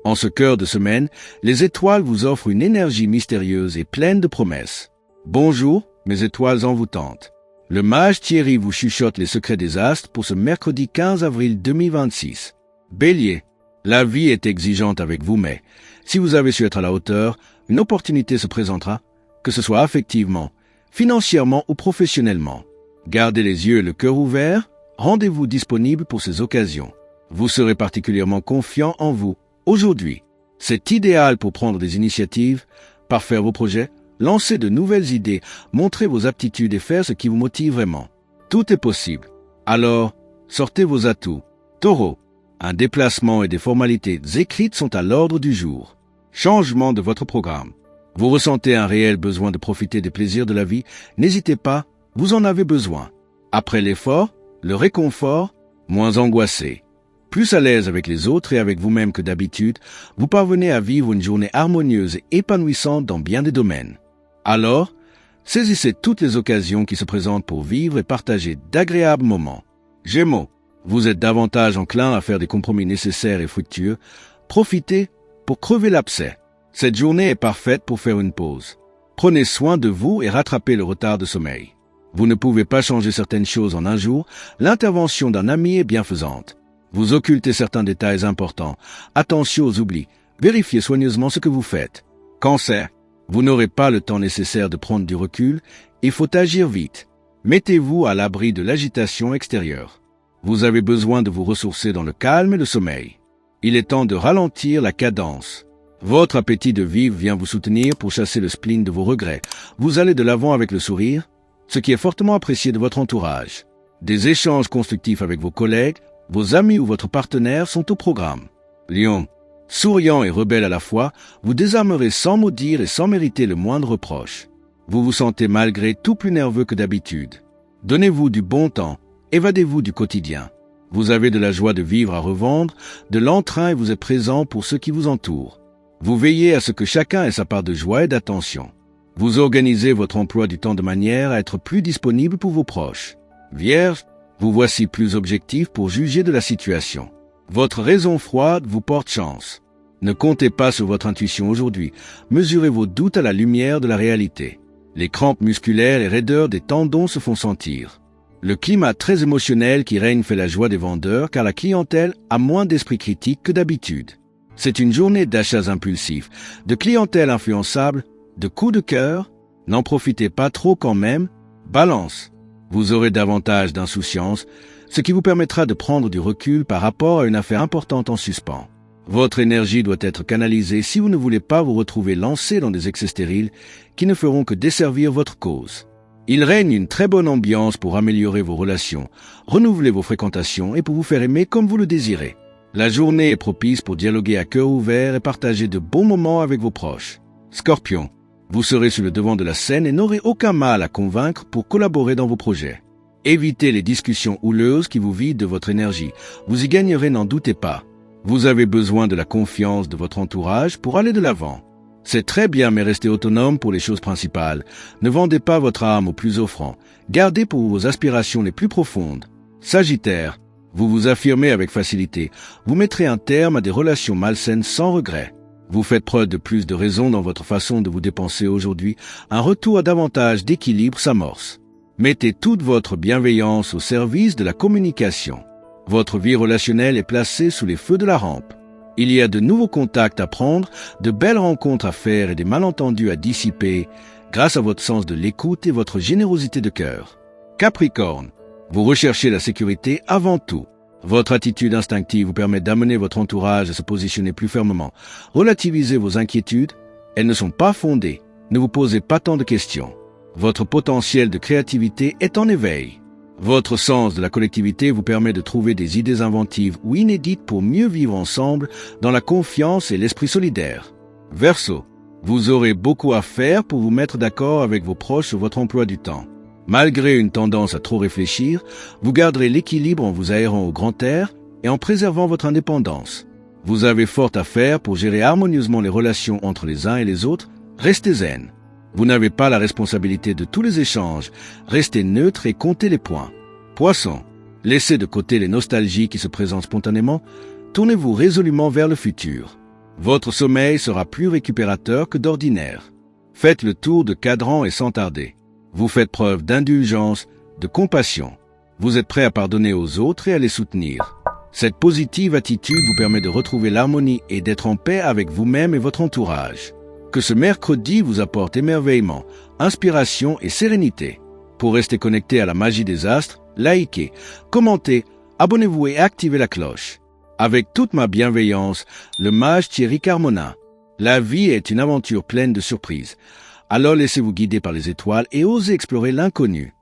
En ce cœur de semaine, les étoiles vous offrent une énergie mystérieuse et pleine de promesses. Bonjour, mes étoiles envoûtantes. Le mage Thierry vous chuchote les secrets des astres pour ce mercredi 15 avril 2026. Bélier, la vie est exigeante avec vous, mais si vous avez su être à la hauteur, une opportunité se présentera, que ce soit affectivement, financièrement ou professionnellement. Gardez les yeux et le cœur ouverts, rendez-vous disponible pour ces occasions. Vous serez particulièrement confiant en vous. Aujourd'hui, c'est idéal pour prendre des initiatives, parfaire vos projets, lancer de nouvelles idées, montrer vos aptitudes et faire ce qui vous motive vraiment. Tout est possible. Alors, sortez vos atouts. Taureau, un déplacement et des formalités écrites sont à l'ordre du jour. Changement de votre programme. Vous ressentez un réel besoin de profiter des plaisirs de la vie, n'hésitez pas, vous en avez besoin. Après l'effort, le réconfort, moins angoissé. Plus à l'aise avec les autres et avec vous-même que d'habitude, vous parvenez à vivre une journée harmonieuse et épanouissante dans bien des domaines. Alors, saisissez toutes les occasions qui se présentent pour vivre et partager d'agréables moments. Gémeaux, vous êtes davantage enclin à faire des compromis nécessaires et fructueux. Profitez pour crever l'abcès. Cette journée est parfaite pour faire une pause. Prenez soin de vous et rattrapez le retard de sommeil. Vous ne pouvez pas changer certaines choses en un jour, l'intervention d'un ami est bienfaisante. Vous occultez certains détails importants. Attention aux oublis. Vérifiez soigneusement ce que vous faites. Cancer, vous n'aurez pas le temps nécessaire de prendre du recul. Il faut agir vite. Mettez-vous à l'abri de l'agitation extérieure. Vous avez besoin de vous ressourcer dans le calme et le sommeil. Il est temps de ralentir la cadence. Votre appétit de vivre vient vous soutenir pour chasser le spleen de vos regrets. Vous allez de l'avant avec le sourire, ce qui est fortement apprécié de votre entourage. Des échanges constructifs avec vos collègues, vos amis ou votre partenaire sont au programme. Lion, souriant et rebelle à la fois, vous désarmerez sans mot dire et sans mériter le moindre reproche. Vous vous sentez malgré tout plus nerveux que d'habitude. Donnez-vous du bon temps, évadez-vous du quotidien. Vous avez de la joie de vivre à revendre, de l'entrain et vous êtes présent pour ceux qui vous entourent. Vous veillez à ce que chacun ait sa part de joie et d'attention. Vous organisez votre emploi du temps de manière à être plus disponible pour vos proches. Vierge, vous voici plus objectif pour juger de la situation. Votre raison froide vous porte chance. Ne comptez pas sur votre intuition aujourd'hui. Mesurez vos doutes à la lumière de la réalité. Les crampes musculaires et raideurs des tendons se font sentir. Le climat très émotionnel qui règne fait la joie des vendeurs car la clientèle a moins d'esprit critique que d'habitude. C'est une journée d'achats impulsifs, de clientèle influençable, de coups de cœur. N'en profitez pas trop quand même. Balance. Vous aurez davantage d'insouciance, ce qui vous permettra de prendre du recul par rapport à une affaire importante en suspens. Votre énergie doit être canalisée si vous ne voulez pas vous retrouver lancé dans des excès stériles qui ne feront que desservir votre cause. Il règne une très bonne ambiance pour améliorer vos relations, renouveler vos fréquentations et pour vous faire aimer comme vous le désirez. La journée est propice pour dialoguer à cœur ouvert et partager de bons moments avec vos proches. Scorpion, vous serez sur le devant de la scène et n'aurez aucun mal à convaincre pour collaborer dans vos projets. Évitez les discussions houleuses qui vous vident de votre énergie. Vous y gagnerez, n'en doutez pas. Vous avez besoin de la confiance de votre entourage pour aller de l'avant. C'est très bien, mais restez autonome pour les choses principales. Ne vendez pas votre âme aux plus offrants. Gardez pour vos aspirations les plus profondes. Sagittaire, vous vous affirmez avec facilité. Vous mettrez un terme à des relations malsaines sans regret. Vous faites preuve de plus de raison dans votre façon de vous dépenser aujourd'hui. Un retour à davantage d'équilibre s'amorce. Mettez toute votre bienveillance au service de la communication. Votre vie relationnelle est placée sous les feux de la rampe. Il y a de nouveaux contacts à prendre, de belles rencontres à faire et des malentendus à dissiper grâce à votre sens de l'écoute et votre générosité de cœur. Capricorne, vous recherchez la sécurité avant tout. Votre attitude instinctive vous permet d'amener votre entourage à se positionner plus fermement. Relativisez vos inquiétudes, elles ne sont pas fondées. Ne vous posez pas tant de questions. Votre potentiel de créativité est en éveil. Votre sens de la collectivité vous permet de trouver des idées inventives ou inédites pour mieux vivre ensemble dans la confiance et l'esprit solidaire. Verseau, vous aurez beaucoup à faire pour vous mettre d'accord avec vos proches sur votre emploi du temps. Malgré une tendance à trop réfléchir, vous garderez l'équilibre en vous aérant au grand air et en préservant votre indépendance. Vous avez fort à faire pour gérer harmonieusement les relations entre les uns et les autres. Restez zen. Vous n'avez pas la responsabilité de tous les échanges. Restez neutre et comptez les points. Poisson, laissez de côté les nostalgies qui se présentent spontanément. Tournez-vous résolument vers le futur. Votre sommeil sera plus récupérateur que d'ordinaire. Faites le tour de cadran et sans tarder. Vous faites preuve d'indulgence, de compassion. Vous êtes prêt à pardonner aux autres et à les soutenir. Cette positive attitude vous permet de retrouver l'harmonie et d'être en paix avec vous-même et votre entourage. Que ce mercredi vous apporte émerveillement, inspiration et sérénité. Pour rester connecté à la magie des astres, likez, commentez, abonnez-vous et activez la cloche. Avec toute ma bienveillance, le mage Thierry Carmona. La vie est une aventure pleine de surprises. Alors laissez-vous guider par les étoiles et osez explorer l'inconnu.